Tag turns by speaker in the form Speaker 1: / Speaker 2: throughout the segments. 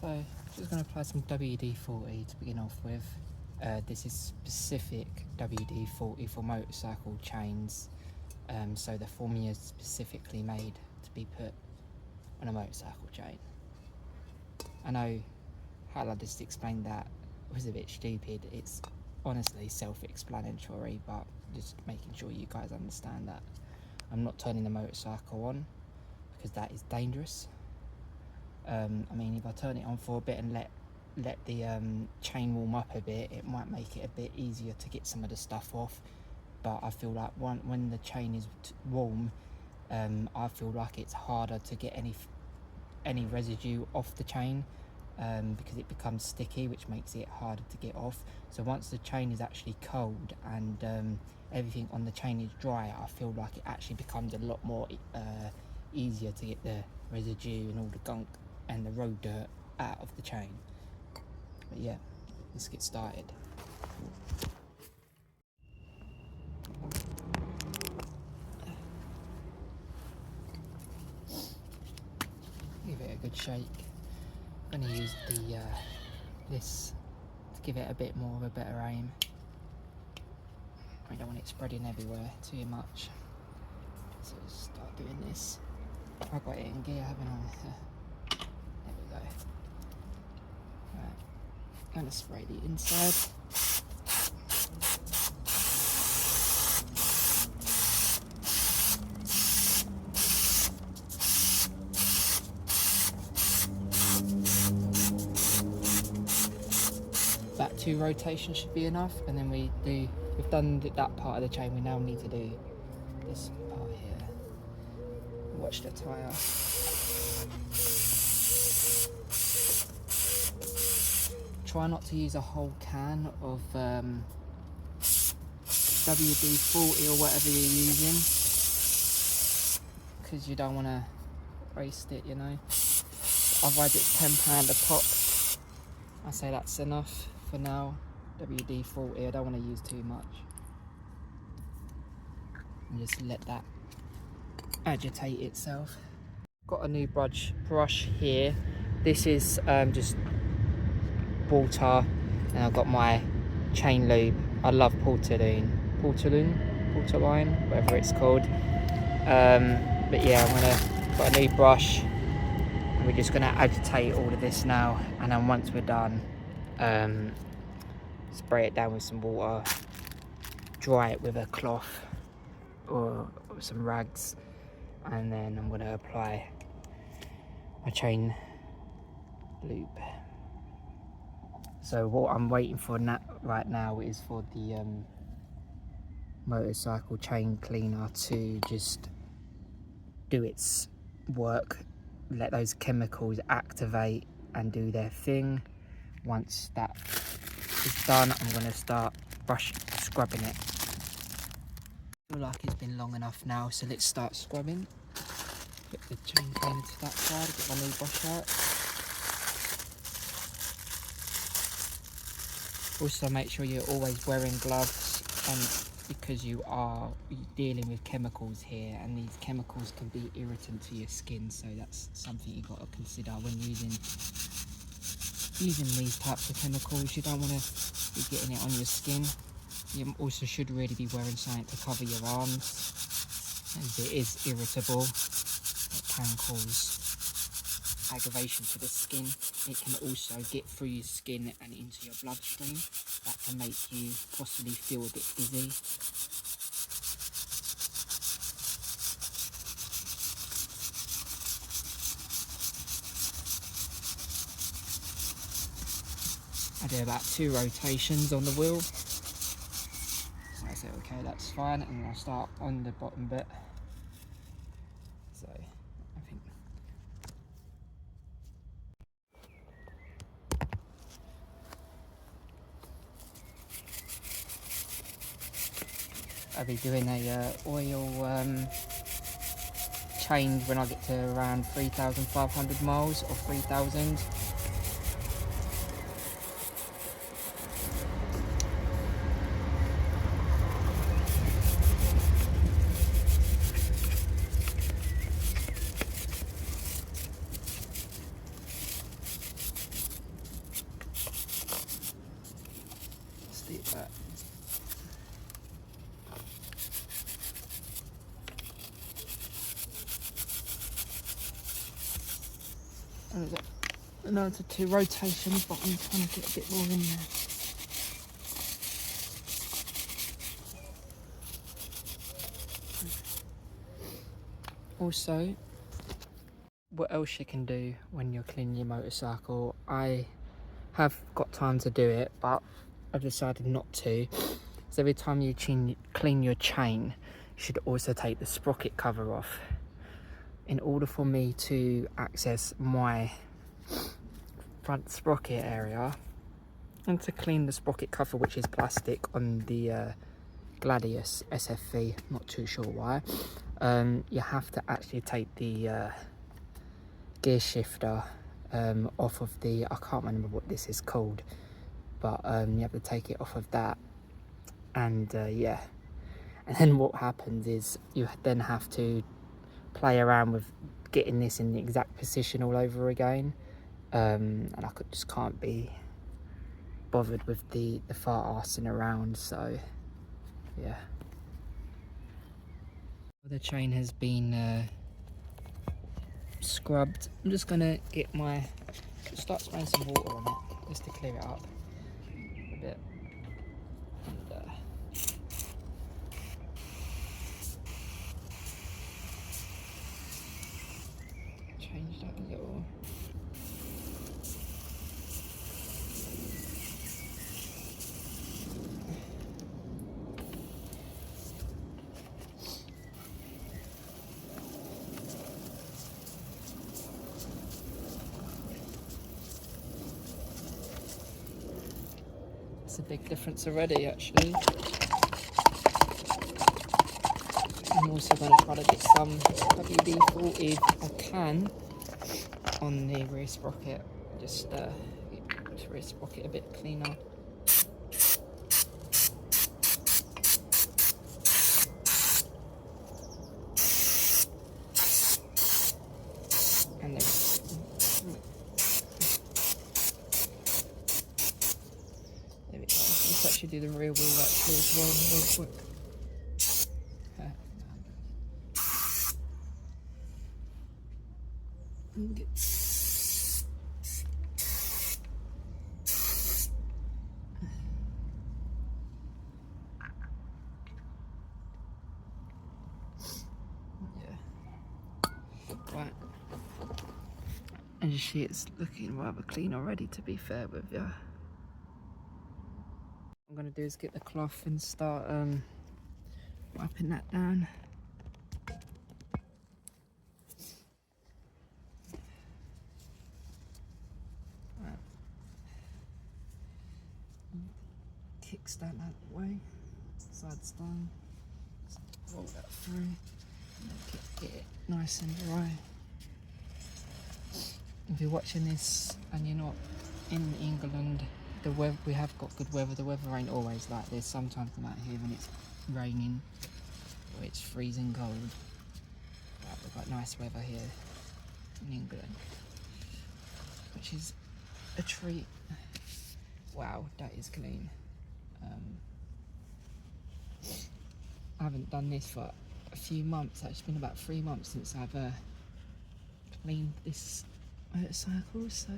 Speaker 1: So just going to apply some WD-40 to begin off with. This is specific WD-40 for motorcycle chains, so the formula is specifically made to be put on a motorcycle chain. I know how I just explained that was a bit stupid. It's honestly self-explanatory, but just making sure you guys understand that I'm not turning the motorcycle on because that is dangerous. I mean, if I turn it on for a bit and let the chain warm up a bit, it might make it a bit easier to get some of the stuff off. But I feel like when the chain is warm, I feel like it's harder to get any residue off the chain, because it becomes sticky, which makes it harder to get off. So once the chain is actually cold and everything on the chain is dry, I feel like it actually becomes a lot more easier to get the residue and all the gunk and the road dirt out of the chain. But yeah, let's get started. Give it a good shake. I'm going to use this to give it a bit more of a better aim. I don't want it spreading everywhere too much. So just start doing this. I've got it in gear, haven't I? There we go. Right. I'm going to spray the inside. About 2 rotations should be enough, and then we've done that part of the chain. We now need to do this part here. Watch the tyre. Try not to use a whole can of WD-40 or whatever you're using, because you don't want to waste it, you know. Otherwise it's £10 a pop. I say that's enough for now. WD-40, I don't want to use too much. And just let that agitate itself. Got a new brush here. This is just water, and I've got my chain lube. I love portaline, whatever it's called. But yeah, got a new brush, and we're just gonna agitate all of this now, and then once we're done, spray it down with some water, dry it with a cloth or some rags, and then I'm going to apply my chain lube. So what I'm waiting for right now is for the motorcycle chain cleaner to just do its work, let those chemicals activate and do their thing. Once that is done, I'm going to start scrubbing it. I feel like it's been long enough now, so let's start scrubbing. Get the chain cleaner to that side, get my new brush out. Also make sure you're always wearing gloves, because you're dealing with chemicals here, and these chemicals can be irritant to your skin, so that's something you've got to consider when using these types of chemicals. You don't want to be getting it on your skin. You also should really be wearing something to cover your arms, as it is irritable. It can cause aggravation to the skin. It can also get through your skin and into your bloodstream. That can make you possibly feel a bit dizzy. I do about 2 rotations on the wheel. So I say, okay, that's fine, and I'll start on the bottom bit. So I think I'll be doing a oil change when I get to around 3,500 miles or 3,000. And I've got another 2 rotations, but I'm trying to get a bit more in there. Also, what else you can do when you're cleaning your motorcycle, I have got time to do it, but I've decided not to. So every time you clean your chain, you should also take the sprocket cover off. In order for me to access my front sprocket area and to clean the sprocket cover, which is plastic on the Gladius SFV, not too sure why, you have to actually take the gear shifter off of the, I can't remember what this is called, but you have to take it off of that. And yeah, and then what happens is you then have to play around with getting this in the exact position all over again, and I just can't be bothered with the fart arsing around. So yeah, the chain has been scrubbed. I'm just gonna start spraying some water on it just to clear it up a bit. And, change that a little. It's a big difference already, actually. I'm also going to try to get some WD-40 if I can on the rear sprocket, just get the rear sprocket a bit cleaner. And let's actually do the rear wheel actually as well, real quick. Right, and you see it's looking rather clean already, to be fair with you. What I'm going to do is get the cloth and start wiping that down. Right. Kickstand out of the way, sides down, roll that through, get it nice and dry. If you're watching this and you're not in England, the weather, we have got good weather. The weather ain't always like this. Sometimes I'm out here when it's raining or it's freezing cold. But we've got nice weather here in England, which is a treat. Wow, that is clean. I haven't done this for a few months. It's been about 3 months since I've cleaned this motorcycle, so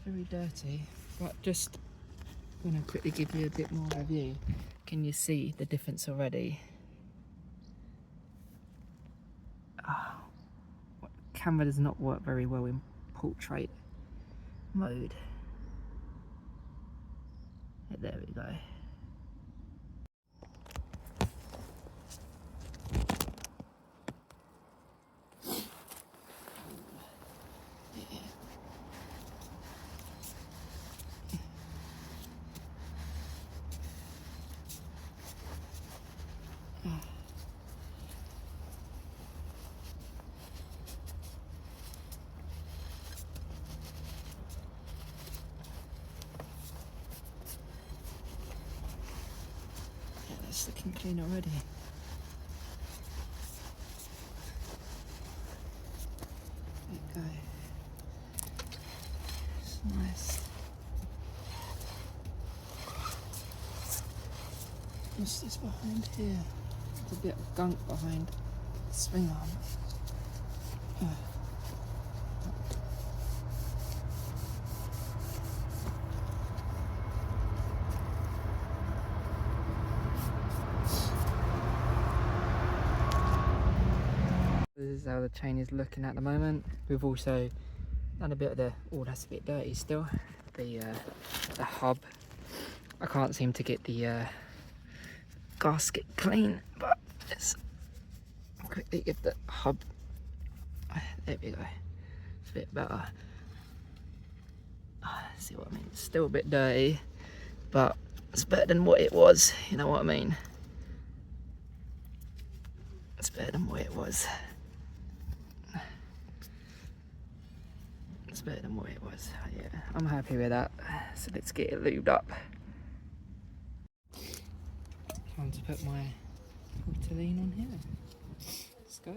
Speaker 1: very dirty. But just want to quickly give you a bit more of a view. Can you see the difference already? Oh, camera does not work very well in portrait mode. There we go. It's looking clean already. There we go. It's nice. What's this behind here? There's a bit of gunk behind the swing arm. is how the chain is looking at the moment. We've also done a bit of the, oh, that's a bit dirty still, the hub. I can't seem to get the gasket clean, but let's quickly get the hub. There we go, it's a bit better. See what I mean? It's still a bit dirty, but it's better than what it was, you know what I mean? It's better than what it was. It's better than what it was. Yeah, I'm happy with that. So let's get it lubed up. Time to put my Portaline on here. Let's go.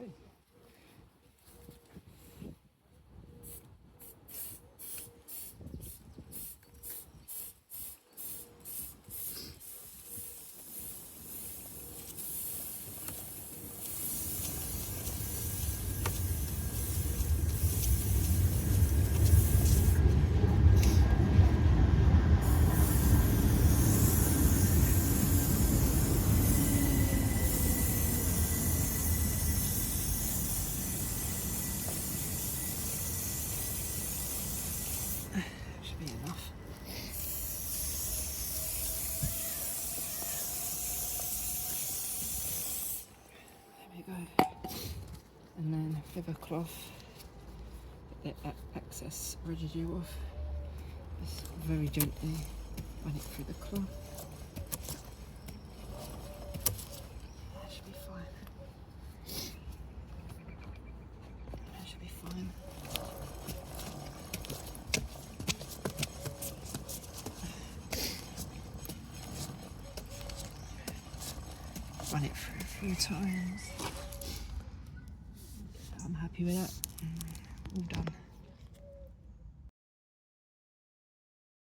Speaker 1: Should be enough. There we go. And then with a cloth, get that excess residue off. Just very gently run it through the cloth. That should be fine. That should be fine. Run it through a few times. I'm happy with that. All done.